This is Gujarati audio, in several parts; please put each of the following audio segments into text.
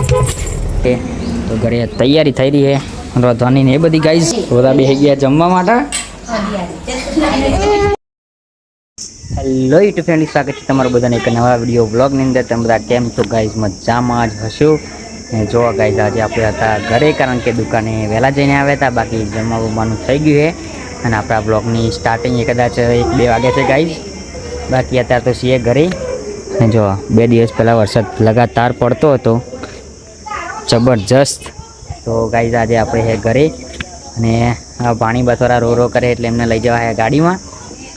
તો ઘરે તૈયારી થઈ રહી છે રોધવાની ને એ બધી ગાઈઝ. બધા બેસી ગયા જમવા માટે. હેલો યુટ્યુબ ફેમિલી, સ્વાગત છે તમારું બધાને એક નવા વિડીયો બ્લોગની અંદર. તમે બધા કેમ છો ગાઈઝ? મજામાં જ હશો ને? જો ગાઈઝ આજે આપણે હતા ઘરે, કારણ કે દુકાને વહેલા જઈને આવ્યા હતા. બાકી જમવા બમવાનું થઈ ગયું છે અને આપણા બ્લોગની સ્ટાર્ટિંગ કદાચ 1-2 વાગ્યા છે ગાઈઝ. બાકી અત્યારે તો છીએ ઘરે. જો 2 દિવસ પહેલાં વરસાદ લગાતાર પડતો હતો, જબરજસ્ત. તો ગાઈઝ આજે આપણે છે ઘરે અને આ પાણી બથોરા રો કરે એટલે એમને લઈ જવા છે ગાડીમાં.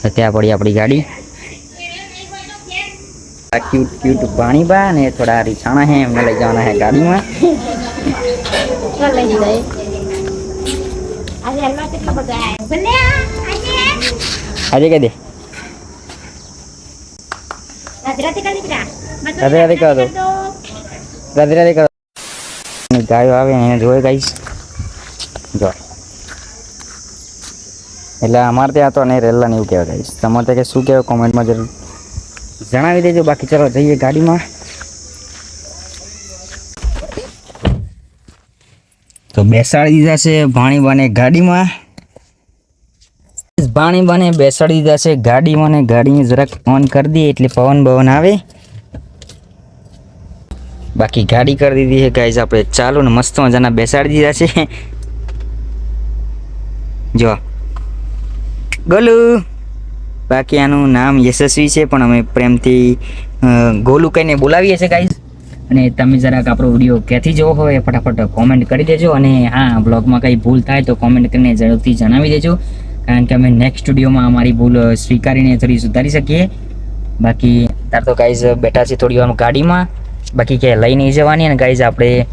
તો ત્યાં પડી આપણી ગાડી. ક્યુટ પાણી બા ને થોડા રીછાણા છે, એમને લઈ જવાના છે ગાડીમાં. આજે કહી દે રાધે કહો દો, રાધે કહો. ગાયો આવે એને જોઈ ગાઈશ. જો એટલે અમારે ત્યાં તો નહીં રેલા ને એવું કહેવાય ગાઈશ. તમારે ત્યાં કે શું કહેવાય કોમેન્ટમાં જરૂર જણાવી દેજો. બાકી ચાલો જઈએ ગાડીમાં. તો બેસાડી દીધા છે ભાણી બાને ગાડીમાં. ભાણી બાને બેસાડી દીધા છે ગાડીમાં ને ગાડીને જરાક ઓન કરી દઈએ એટલે પવન બવન આવે. બાકી ગાડી કરી દીધી છે ગાઈઝ આપણે ચાલુ ને મસ્ત મજાના બેસાડી દીધા છે. જો ગોલુ, બાકી આનું નામ યશસ્વી છે પણ અમે પ્રેમથી ગોલુ કહીને બોલાવીએ છીએ ગાઈઝ. અને તમે જરાક આપણો વિડીયો ક્યાંથી જોવો હોય ફટાફટ કોમેન્ટ કરી દેજો. અને હા, બ્લોગમાં કંઈ ભૂલ થાય તો કોમેન્ટ કરીને ઝડપથી જણાવી દેજો, કારણ કે અમે નેક્સ્ટ વિડીયોમાં અમારી ભૂલ સ્વીકારીને થોડી સુધારી શકીએ. બાકી તાર તો ગાઈઝ બેઠા છે થોડી વાર ગાડીમાં. બાકી કે લઈ નહીં જવાની. અને ગાઈઝ આપણે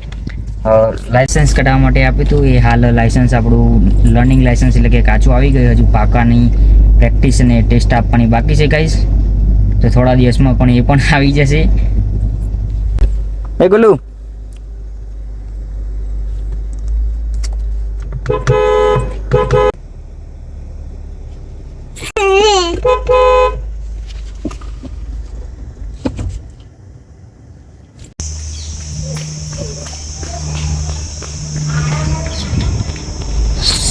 લાઇસન્સ કઢાવવા માટે આપ્યું હતું. એ હાલ લાઇસન્સ આપણું લર્નિંગ લાઇસન્સ એટલે કે કાચું આવી ગયું. હજુ પાકાની પ્રેક્ટિસ અને ટેસ્ટ આપવાની બાકી છે ગાઈઝ. તો થોડા દિવસમાં પણ એ પણ આવી જશે. એ ગોલુ,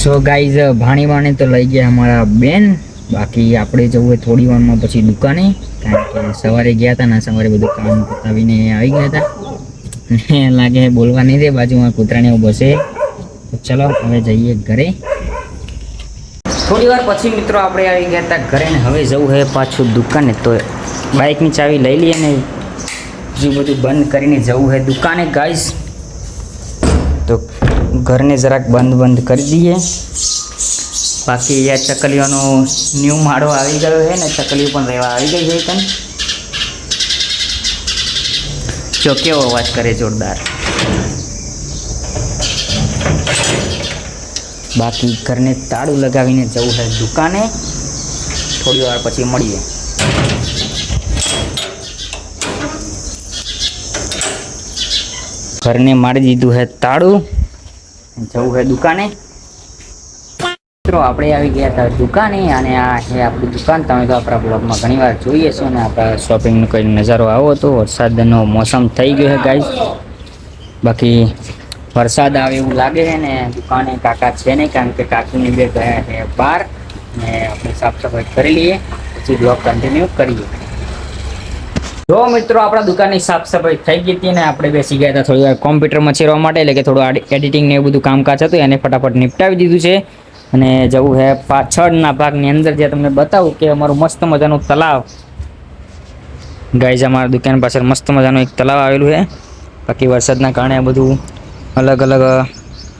સો ગાઈઝ ભાણીવાને તો લઈ ગયા અમારા બેન. બાકી આપણે જવું હોય થોડી વારમાં પછી દુકાને, કારણ કે સવારે ગયા હતા ને સવારે બધું કામ પતાવીને આવી ગયા હતા. લાગે બોલવા નહીં દે, બાજુમાં કૂતરાને એવું બસે. તો ચલો હવે જઈએ ઘરે. થોડી વાર પછી મિત્રો આપણે આવી ગયા હતા ઘરે ને હવે જવું છે પાછું દુકાને. તો બાઇકની ચાવી લઈ લઈએ ને હજુ બધું બંધ કરીને જવું છે દુકાને ગાઈઝ. તો ઘરને જરાક બંધ કરી દઈએ. બાકી યાર ચકલીઓનો ન્યૂ માળો આવી ગયો છે ને ચકલીઓ પણ રહેવા આવી ગઈ છે તને. જો કેવો અવાજ કરે જોરદાર. બાકી ઘરને તાળું લગાવીને જવું છે દુકાને. થોડી વાર પછી મળીએ. ઘરને મારી દીધું છે તાળું, જવું છે દુકાને. મિત્રો આપણે આવી ગયા હતા દુકાને અને આ છે આપણી દુકાન. તમે તો આપણા બ્લોગમાં ઘણી વાર જોઈએ છો ને આપણા શોપિંગનો કંઈ નજારો આવો હતો. વરસાદનો મોસમ થઈ ગયો છે ગાઈઝ. બાકી વરસાદ આવે એવું લાગે છે ને દુકાને કાકા છે નહીં, કારણ કે કાકીને બે ગયા છે બહાર. ને આપણે સાફ સફાઈ કરી લઈએ પછી બ્લોગ કન્ટિન્યુ કરીએ. જો મિત્રો આપણા દુકાનની સાફ સફાઈ થઈ ગઈ હતી ને આપણે બેસી ગયા હતા થોડી વાર કોમ્પ્યુટરમાં ચેરવા માટે. એટલે કે થોડું એડિટિંગ ને એવું બધું કામકાજ હતું એને ફટાફટ નિપટાવી દીધું છે. અને જવું છે પાછળના ભાગની અંદર, જે તમને બતાવું કે અમારું મસ્ત મજાનું તલાવ. ગાઈઝ અમારા દુકાન પાછળ મસ્ત મજાનું એક તલાવ આવેલું છે. બાકી વરસાદના કારણે બધું અલગ અલગ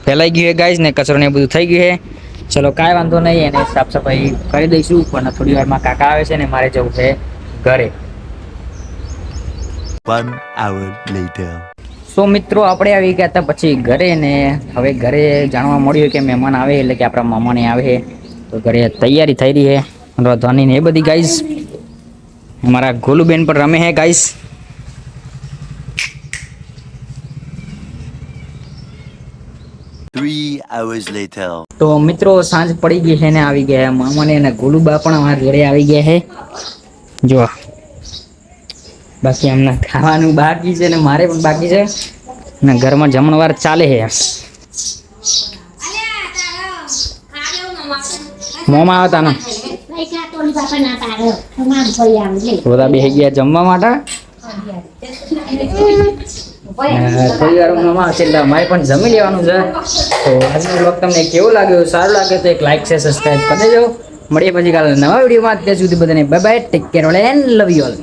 ફેલાઈ ગયું છે ગાઈઝ ને કચરો ને બધું થઈ ગયું છે. ચલો કાંઈ વાંધો નહીં, એને સાફ સફાઈ કરી દઈશું. પણ થોડી વારમાં કાકા આવે છે ને મારે જવું છે ઘરે. 1 hour later. સો મિત્રો આપણે આવી ગયા હતા પછી ઘરે ને હવે ઘરે જાણવા મળ્યું કે મહેમાન આવે એટલે કે આપણા મામાને આવે. તો ઘરે તૈયારી થઈ રહી છે રોધવાની ને એ બધી ગાઈઝ. અમારા ગોલુબેન પણ રમે છે ગાઈઝ. Three hours later. તો મિત્રો સાંજ પડી ગઈ છે ને આવી ગયા મામાને અને ગોલુબા પણ અમારા જોડે આવી ગયા છે. જો બાકી એમના ખાવાનું બાકી છે ને મારે પણ બાકી છે. ને ઘરમાં જમણવાર ચાલે છે મોમાં આવતા ને બધા બેસી ગયા જમવા માટે થોડી વાર મોમાં આવશે એટલે અમારે પણ જમી લેવાનું છે તો આજનો બ્લોગ તમને કેવો લાગ્યો સારું લાગે તો એક લાઈક છે સબસ્ક્રાઈબ કરી દેજો મળીએ પછી કાલે નવા વિડીયોમાં ત્યાં સુધી બધાને bye bye take care and love you all